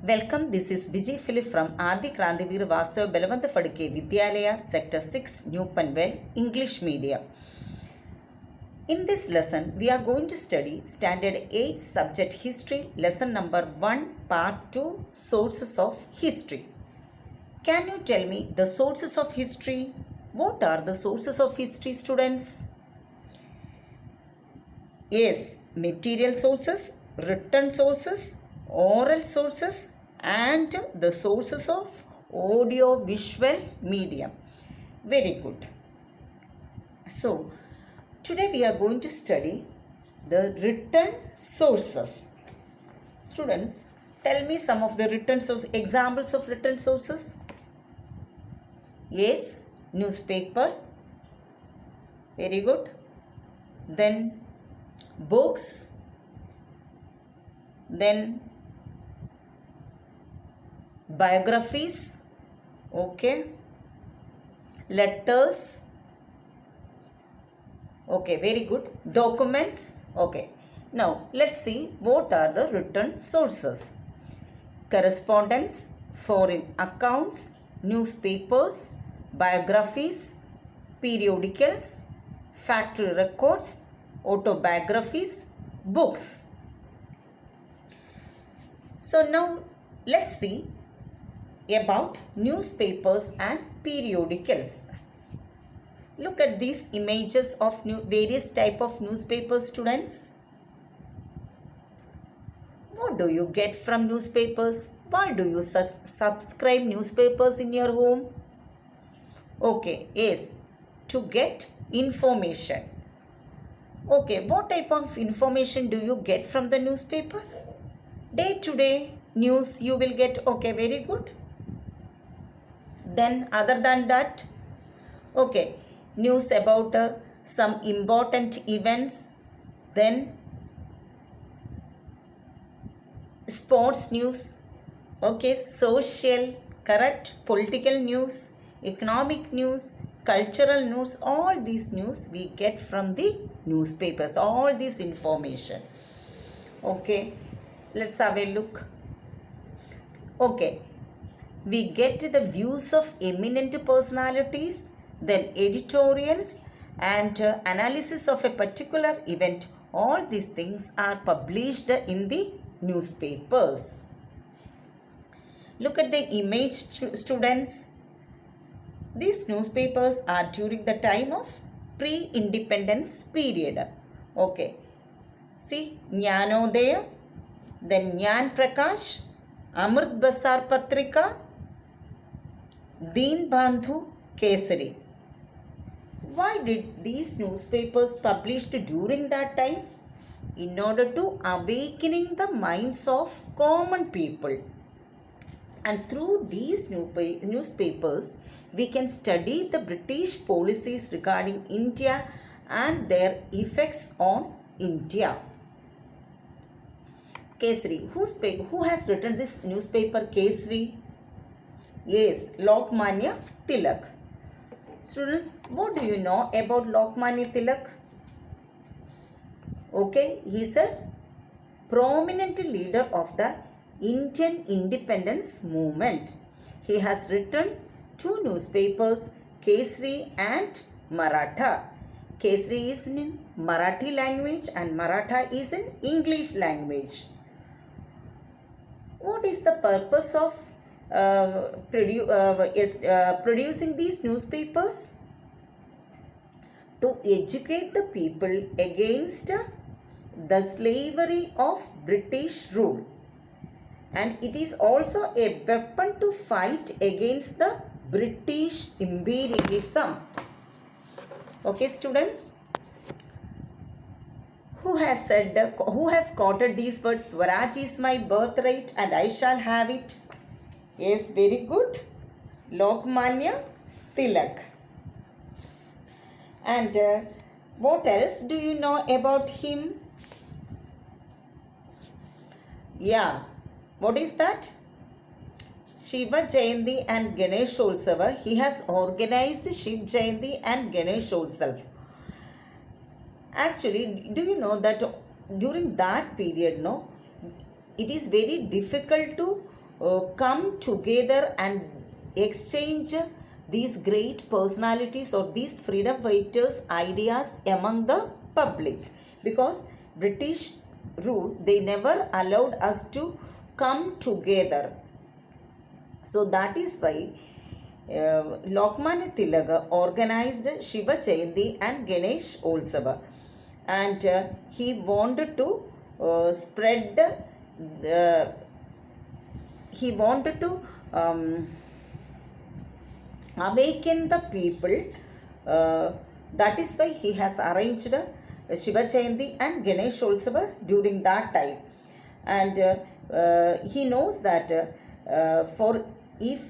Welcome, this is Vijay Philip from Adi Krantivir Vastav Belavant Fadke Vidyalaya, Sector 6, New Panvel, English Medium. In this lesson, we are going to study Standard 8 Subject History, Lesson number 1, Part 2, Sources of History. Can you tell me the sources of history? What are the sources of history, students? Yes, material sources, written sources, oral sources, and the sources of audio visual medium. Very good. So, today we are going to study the written sources. Students, tell me some of the written sources, examples of written sources. Yes, newspaper. Very good. Then books. Then biographies, okay, letters, okay, very good, documents, okay. Now let's see what are the written sources. Correspondence, foreign accounts, newspapers, biographies, periodicals, factory records, autobiographies, books. So now let's see about newspapers and periodicals. Look at these images of various type of newspapers, students. What do you get from newspapers? Why do you subscribe newspapers in your home? Okay, yes, to get information. Okay, what type of information do you get from the newspaper? Day to day news you will get. Okay, very good. Then other than that, okay, news about some important events, then sports news, okay, social, correct, political news, economic news, cultural news, all these news we get from the newspapers, all this information. Okay, let's have a look. Okay, we get the views of eminent personalities, then editorials and analysis of a particular event. All these things are published in the newspapers. Look at the image, students. These newspapers are during the time of pre-independence period. Okay, see, Jnanodaya, then Jnan Prakash, Amrit Basar Patrika, Deen Bandhu Kesari. Why did these newspapers published during that time? In order to awakening the minds of common people. And through these newspapers, we can study the British policies regarding India and their effects on India. Kesari. Who has written this newspaper Kesari? Yes, Lokmanya Tilak. Students, what do you know about Lokmanya Tilak? Okay, he is a prominent leader of the Indian independence movement. He has written two newspapers, Kesari and Maratha. Kesari is in Marathi language and Maratha is in English language. What is the purpose of producing these newspapers? To educate the people against the slavery of British rule. And it is also a weapon to fight against the British imperialism. Okay, students? Who has quoted these words? Swaraj is my birthright and I shall have it. Yes, very good. Lokmanya Tilak. And what else do you know about him? Yeah, what is that? Shiva Jayanti and Ganesh Utsava. He has organized Shiv Jayanti and Ganesh Utsava. Actually, do you know that during that period, no, it is very difficult to come together and exchange these great personalities or these freedom fighters' ideas among the public. Because British rule, they never allowed us to come together. So that is why Lokmanya Tilaga organized Shiva Jayanti and Ganesh Olsava, and he wanted to spread the he wanted to awaken the people. That is why he has arranged Shiva Jayanti and Ganesh Olsava during that time. And he knows that for if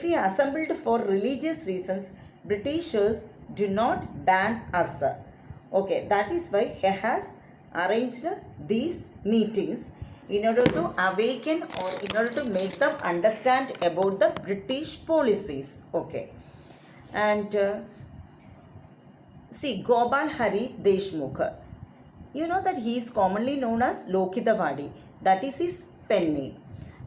we assembled for religious reasons, Britishers do not ban us. Okay, that is why he has arranged these meetings in order to awaken or in order to make them understand about the British policies. Okay, and see, Gopal Hari Deshmukh, you know that he is commonly known as Lokitavadi, that is his pen name.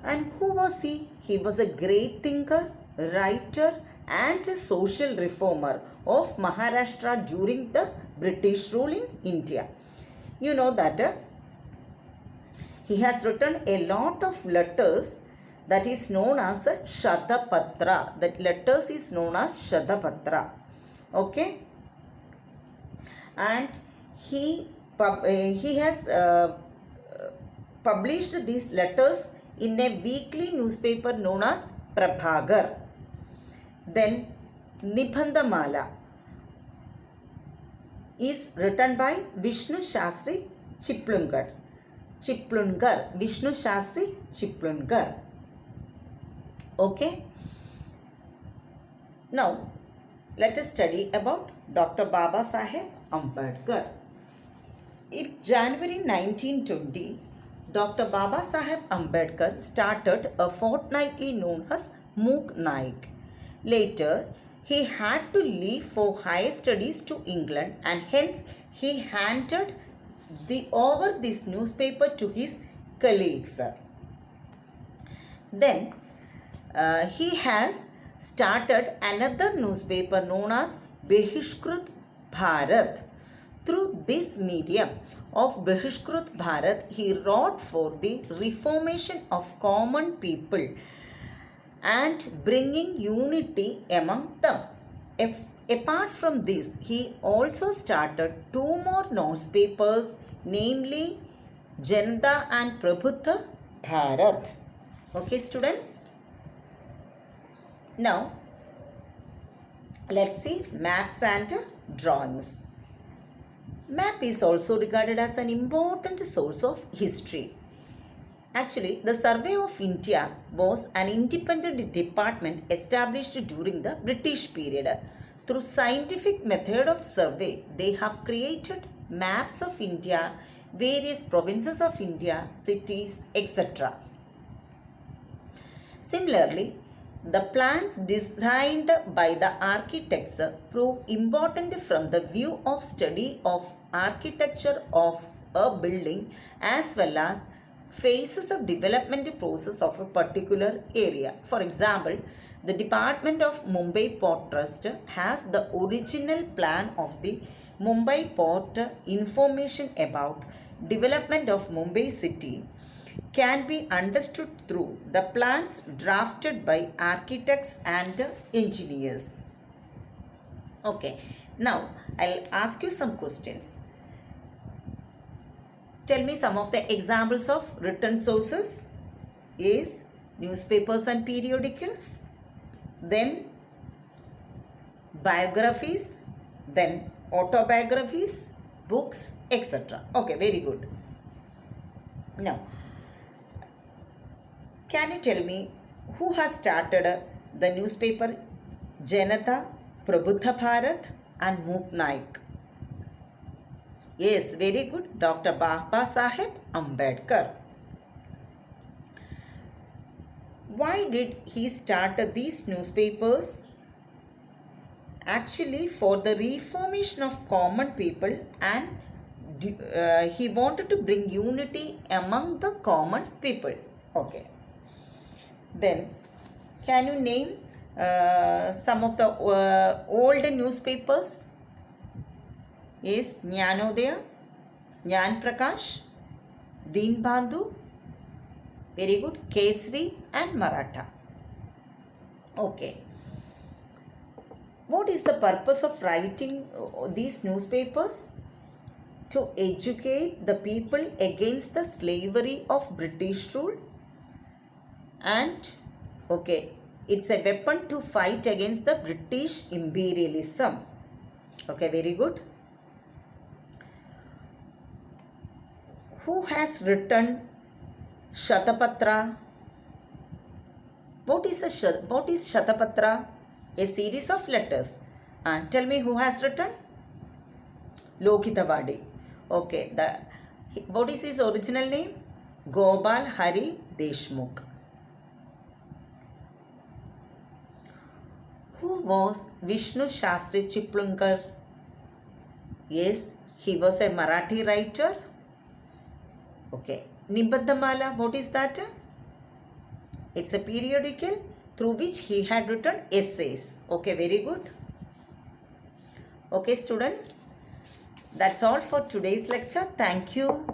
And who was he? He was a great thinker, writer and a social reformer of Maharashtra during the British rule in India. You know that he has written a lot of letters that is known as Shatapatra. That letters is known as Shatapatra. Okay. And he has published these letters in a weekly newspaper known as Prabhagar. Then Nibandhamala is written by Vishnu Shastri Chiplungar. Vishnu Shastri Chiplungar. Okay. Now let us study about Dr. Baba Saheb Ambedkar. In January 1920, Dr. Baba Saheb Ambedkar started a fortnightly known as Mook Naik. Later, he had to leave for higher studies to England, and hence he handed over this newspaper to his colleagues. Then he has started another newspaper known as Behishkrut Bharat. Through this medium of Behishkrut Bharat, he wrought for the reformation of common people and bringing unity among them. Apart from this, he also started two more newspapers, namely Janata and Prabhuddha Bharat. Okay, students? Now, let's see maps and drawings. Map is also regarded as an important source of history. Actually, the Survey of India was an independent department established during the British period. Through scientific method of survey, they have created maps of India, various provinces of India, cities, etc. Similarly, the plans designed by the architects prove important from the view of study of architecture of a building as well as phases of development process of a particular area. For example, the Department of Mumbai Port Trust has the original plan of the Mumbai Port. Information about development of Mumbai city can be understood through the plans drafted by architects and engineers. Okay, now I'll ask you some questions. Tell me some of the examples of written sources. Is newspapers and periodicals, then biographies, then autobiographies, books, etc. Okay, very good. Now, can you tell me who has started the newspaper Janata, Prabhuddha Bharat and Mook Naik? Yes, very good. Dr. Baba Saheb Ambedkar. Why did he start these newspapers? Actually, for the reformation of common people and he wanted to bring unity among the common people. Okay. Then, can you name some of the old newspapers? Yes, Jnanodaya, Jnan Prakash, Deen Bandhu, very good, Kesari and Maratha. Okay. What is the purpose of writing these newspapers? To educate the people against the slavery of British rule, and okay, it's a weapon to fight against the British imperialism. Okay, very good. Who has written Shatapatra? What is Shatapatra? A series of letters. Tell me who has written? Lokitavadi. Okay, what is his original name? Gopal Hari Deshmukh. Who was Vishnu Shastri Chiplunkar? Yes, he was a Marathi writer. Okay, Nibaddhamala, what is that? It's a periodical through which he had written essays. Okay, very good. Okay, students, that's all for today's lecture. Thank you.